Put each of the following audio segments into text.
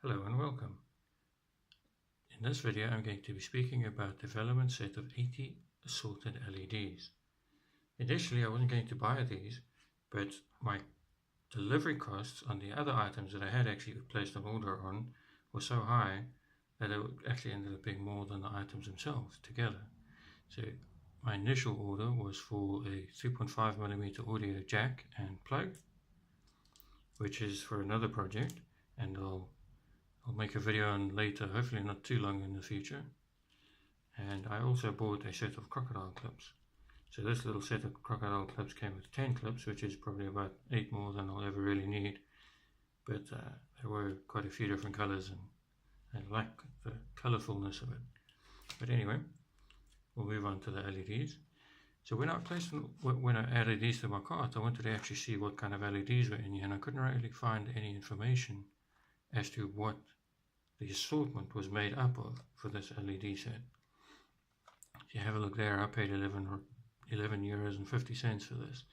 Hello and welcome. In this video I'm going to be speaking about the Velleman set of 80 assorted LEDs. Initially I wasn't going to buy these, but my delivery costs on the other items that I had actually placed an order on were so high that it actually ended up being more than the items themselves together. So my initial order was for a 3.5mm audio jack and plug, which is for another project, and I'll make a video on later, hopefully not too long in the future. And I also bought a set of crocodile clips. So this little set of crocodile clips came with 10 clips, which is probably about 8 more than I'll ever really need. But there were quite a few different colors and I like the colorfulness of it. But anyway, we'll move on to the LEDs. So when I added these to my cart, I wanted to actually see what kind of LEDs were in here, and I couldn't really find any information as to what the assortment was made up of for this LED set. If you have a look there, I paid 11 euros and 50 cents for this.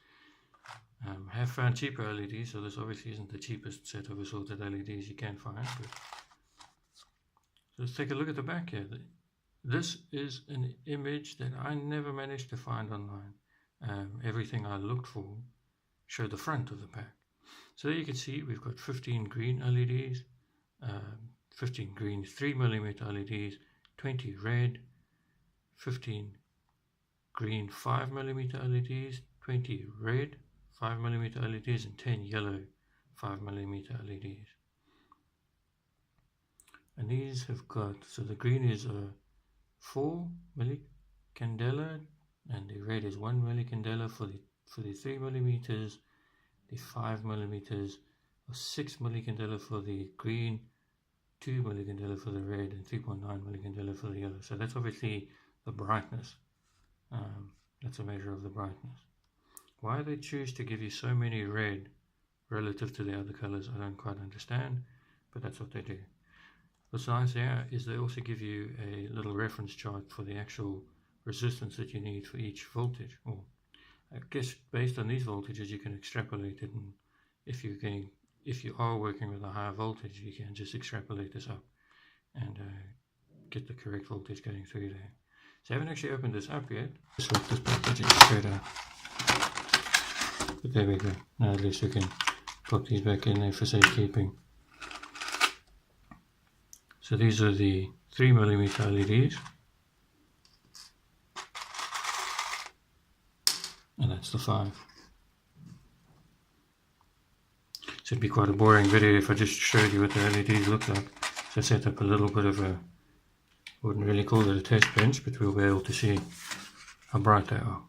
I have found cheaper LEDs, so this obviously isn't the cheapest set of assorted LEDs you can find. But let's take a look at the back here. This is an image that I never managed to find online. Everything I looked for showed the front of the pack. So there you can see we've got 15 green LEDs, 15 green 3mm LEDs, 20 red, 15 green 5mm LEDs, 20 red 5mm LEDs, and 10 yellow 5mm LEDs. And these have got, so the green is a 4 millicandela and the red is 1 millicandela for the 3mm, the 5mm, or 6 millicandela for the green, 2 millicandela for the red, and 3.9 millicandela for the yellow. So that's obviously the brightness. That's a measure of the brightness. Why they choose to give you so many red relative to the other colors, I don't quite understand, but that's what they do. What's nice there is they also give you a little reference chart for the actual resistance that you need for each voltage. Or I guess based on these voltages you can extrapolate it, and if you are working with a higher voltage, you can just extrapolate this up and get the correct voltage going through there. So I haven't actually opened this up yet. Just let this packaging straight out. But there we go. Now at least we can pop these back in there for safekeeping. So these are the 3mm LEDs. And that's the 5. So it'd be quite a boring video if I just showed you what the LEDs look like. So I set up a little bit of a, wouldn't really call it a test bench, but we'll be able to see how bright they are.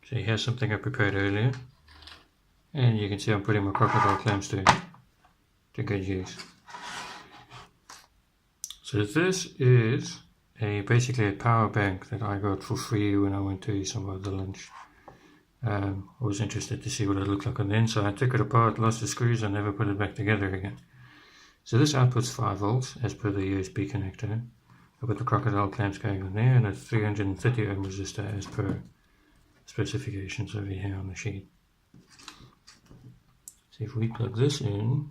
So here's something I prepared earlier. And you can see I'm putting my crocodile clamps to good use. So this is basically a power bank that I got for free when I went to eat some other lunch. I was interested to see what it looked like on the inside. I took it apart, lost the screws, and never put it back together again. So this outputs 5 volts as per the USB connector. I've got the crocodile clamps going on there, and a 330 ohm resistor as per specifications over here on the sheet. So if we plug this in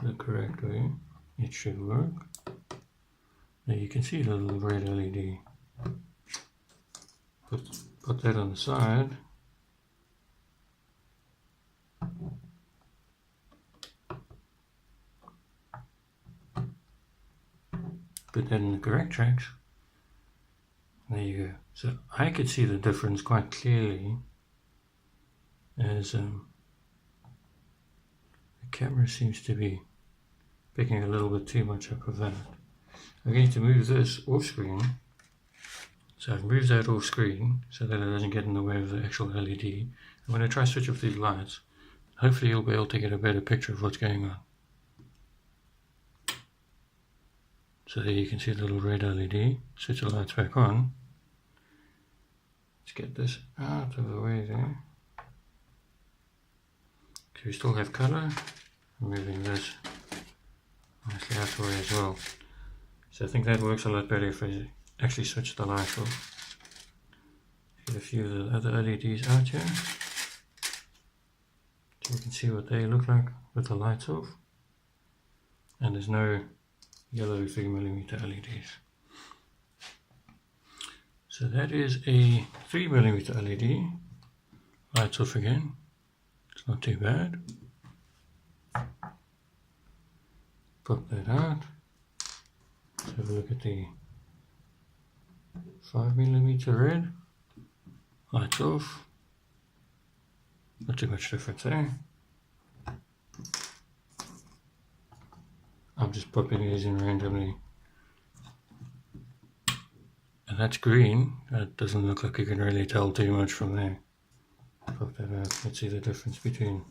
the correct way, it should work. Now you can see the little red LED. Put that on the side. Put that in the correct tracks. There you go. So I could see the difference quite clearly as the camera seems to be picking a little bit too much up of that. I'm going to move this off screen. So I've moved that off screen so that it doesn't get in the way of the actual LED. I'm going to try to switch off these lights. Hopefully you'll be able to get a better picture of what's going on. So there you can see the little red LED. Switch the lights back on. Let's get this out of the way there. So we still have color. I'm moving this nicely out of the way as well. So I think that works a lot better if I actually switch the light off. Get a few of the other LEDs out here. To you can see what they look like with the lights off. And there's no yellow 3mm LEDs. So that is a 3mm LED. Lights off again. It's not too bad. Pop that out. Let's have a look at the 5mm red. Lights off. Not too much difference there. I'm just popping these in randomly. And that's green. That doesn't look like you can really tell too much from there. Pop that out. Let's see the difference between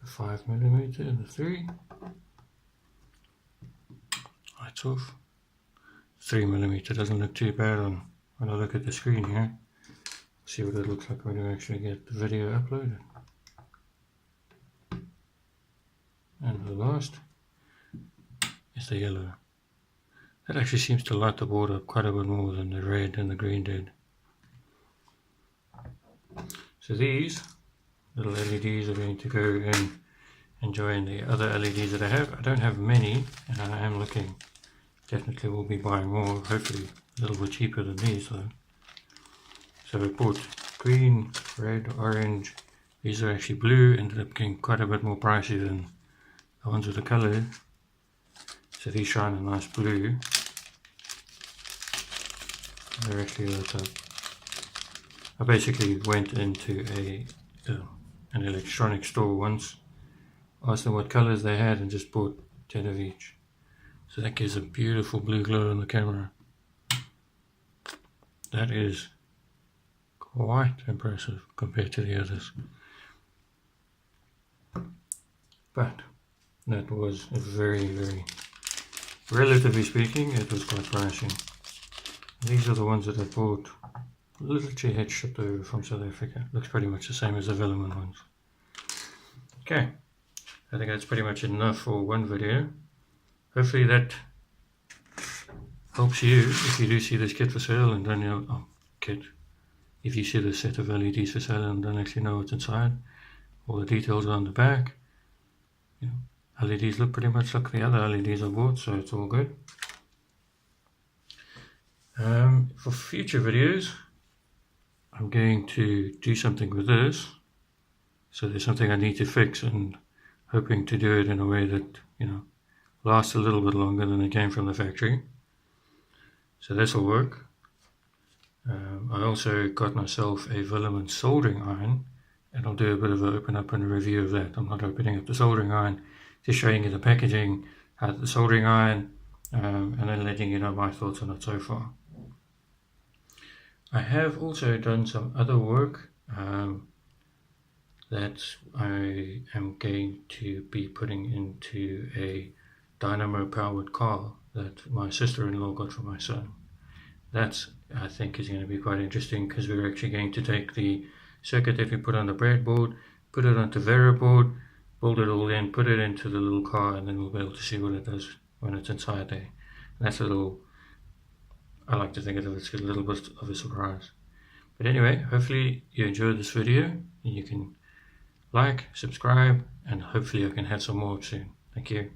the 5mm and the 3. Lights off. 3mm doesn't look too bad on when I look at the screen here. See what it looks like when you actually get the video uploaded. And the last is the yellow. That actually seems to light the board up quite a bit more than the red and the green did. So these little LEDs are going to go in and join the other LEDs that I have. I don't have many, and I am looking, definitely will be buying more, hopefully a little bit cheaper than these though. So I bought green, red, orange. These are actually blue, ended up getting quite a bit more pricey than the ones with the colours. So these shine a nice blue. They're actually lit up. I basically went into an electronic store once, asked them what colours they had, and just bought 10 of each. So that gives a beautiful blue glow on the camera. That is quite impressive compared to the others. But that was a very, relatively speaking, it was quite pricey. These are the ones that I bought. Literally had shipped over from South Africa. Looks pretty much the same as the Velleman ones. Okay, I think that's pretty much enough for one video. Hopefully that helps you if you do see this kit for sale and don't know, if you see this set of LEDs for sale and don't actually know what's inside. All the details are on the back. You know, LEDs look pretty much like the other LEDs I bought, so it's all good. For future videos, I'm going to do something with this. So there's something I need to fix, and hoping to do it in a way that, you know, lasts a little bit longer than it came from the factory. So this will work. I also got myself a Velleman soldering iron, and I'll do a bit of an open up and a review of that. I'm not opening up the soldering iron, just showing you the packaging, how the soldering iron, and then letting you know my thoughts on it so far. I have also done some other work that I am going to be putting into a dynamo powered car that my sister-in-law got for my son. That I think is going to be quite interesting, because we're actually going to take the circuit that we put on the breadboard, put it onto Variboard, build it all in, put it into the little car, and then we'll be able to see what it does when it's inside there. And that's a little, I like to think of it as a little bit of a surprise. But anyway, hopefully you enjoyed this video, and you can like, subscribe, and hopefully I can have some more soon. Thank you.